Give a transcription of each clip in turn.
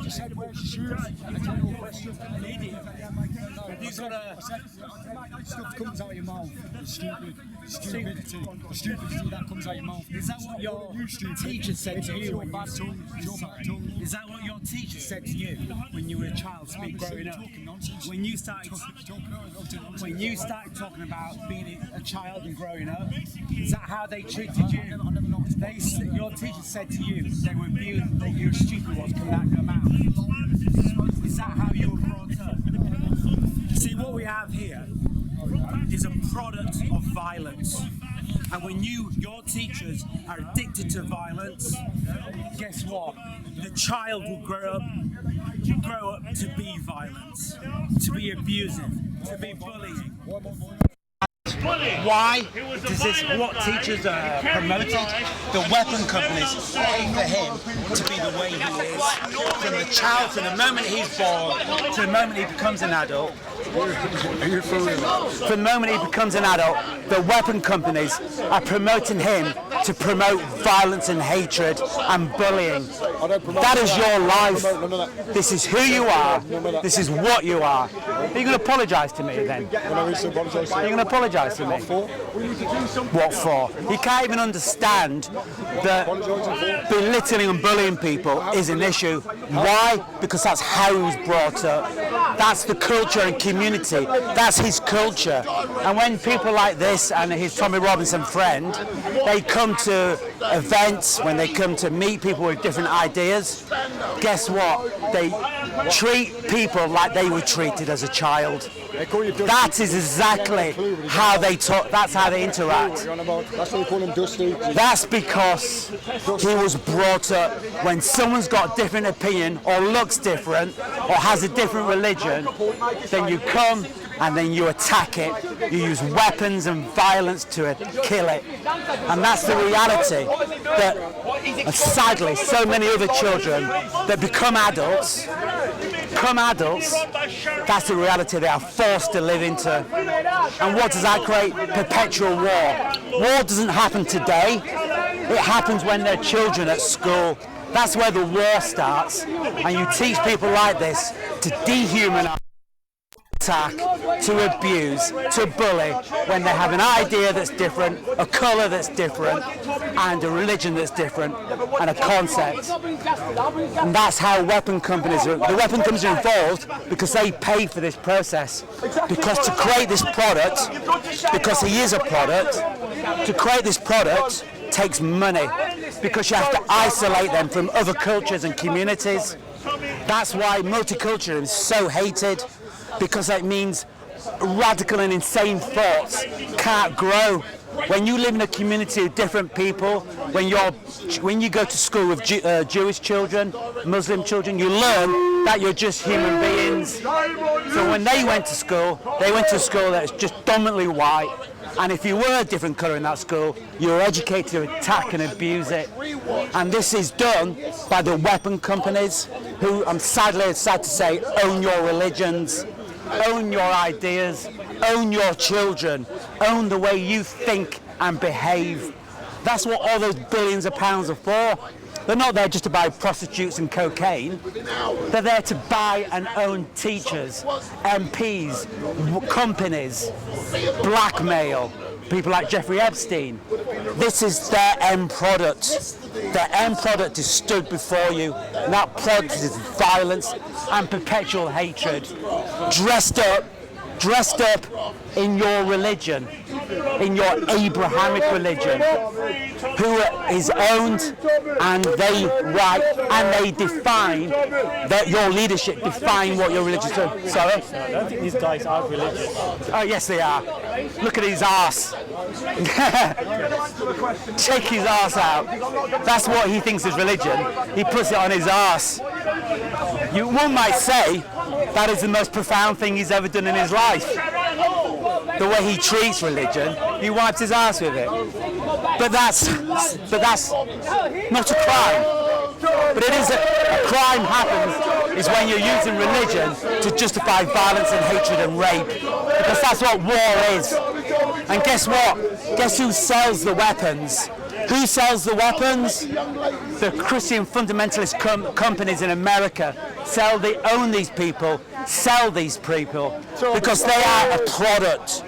You said where's your shoes? A general question. An idiot. You've got Stuff comes out of your mouth. Stupidity. The stupidity that comes out of your mouth. Is that what your teacher said to you? Is that what your teacher said to you when you were a child, growing up? When you started talking about being a child and growing up, is that how they treated you? Your teacher said to you they were viewed that you were stupid what's coming out of your mouth. Is that how you were brought up? See, what we have here is a product of violence. And when your teachers are addicted to violence, guess what? The child will grow up to be violence, to be abusive, to be bullying. Why does this, what teachers are promoted? The weapon companies pay for him to be the way he is. From the child, from the moment he's born, to the moment he becomes an adult. From the moment he becomes an adult, the weapon companies are promoting him to promote violence and hatred and bullying. That is your life. This is who you are. This is what you are. Are you going to apologise to me then? Are you going to apologise to me? What for? You can't even understand that belittling and bullying people is an issue. Why? Because that's how he was brought up. That's the culture and community. That's his culture. And when people like this and his Tommy Robinson friend, they come to events, when they come to meet people with different ideas, guess what? They treat people like they were treated as a child. That is exactly how they talk. That's how they interact. That's why they call him Dusty. That's because he was brought up. When someone's got a different opinion or looks different or has a different religion, then you come and then you attack it. You use weapons and violence to kill it. And that's the reality that, sadly, so many other children that become adults, that's the reality they are forced to live into. And what does that create? Perpetual war. War doesn't happen today. It happens when they're children at school. That's where the war starts. And you teach people like this to dehumanize, attack, to abuse, to bully, when they have an idea that's different, a colour that's different, and a religion that's different, and a concept. And that's how weapon companies are. The weapon companies are involved because they pay for this process. Because to create this product, because he is a product, to create this product takes money. Because you have to isolate them from other cultures and communities. That's why multiculturalism is so hated. Because it means radical and insane thoughts can't grow. When you live in a community of different people, when you go to school with Jewish children, Muslim children, you learn that you're just human beings. So when they went to school that was just dominantly white. And if you were a different colour in that school, you were educated to attack and abuse it. And this is done by the weapon companies, who, I'm sad to say, own your religions, own your ideas, own your children, own the way you think and behave. That's what all those billions of pounds are for. They're not there just to buy prostitutes and cocaine. They're there to buy and own teachers, MPs, companies, blackmail, people like Jeffrey Epstein. This is their end product. Their end product is stood before you, and that product is violence and perpetual hatred, dressed up in your religion, in your Abrahamic religion, who is owned and they write and they define that your leadership define what your religion is. Sorry? I don't think these guys are religious. Oh yes they are. Look at his arse. Check his arse out. That's what he thinks is religion. He puts it on his arse. One might say that is the most profound thing he's ever done in his life. The way he treats religion, he wipes his ass with it. But that's not a crime. But it is a crime happens is when you're using religion to justify violence and hatred and rape. Because that's what war is. And guess what? Guess who sells the weapons? Who sells the weapons? The Christian fundamentalist companies in America own these people, sell these people, because they are a product.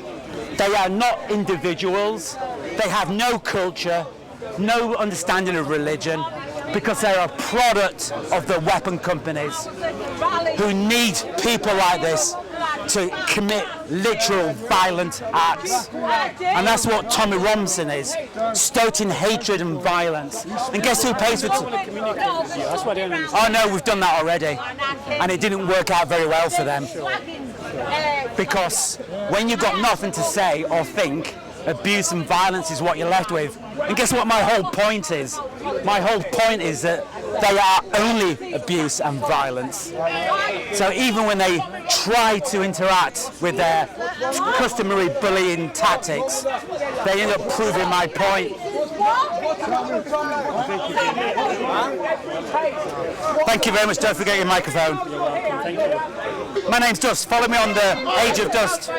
They are not individuals. They have no culture, no understanding of religion, because they're a product of the weapon companies who need people like this to commit literal violent acts. And that's what Tommy Robinson is, stoking hatred and violence. And guess who pays for it? That's why I don't understand. Oh no, we've done that already. And it didn't work out very well for them. Because when you've got nothing to say or think, abuse and violence is what you're left with. And guess what my whole point is? My whole point is that they are only abuse and violence. So even when they try to interact with their customary bullying tactics, they end up proving my point. Thank you very much. Don't forget your microphone. My name's Dust. Follow me on the Age of Dust.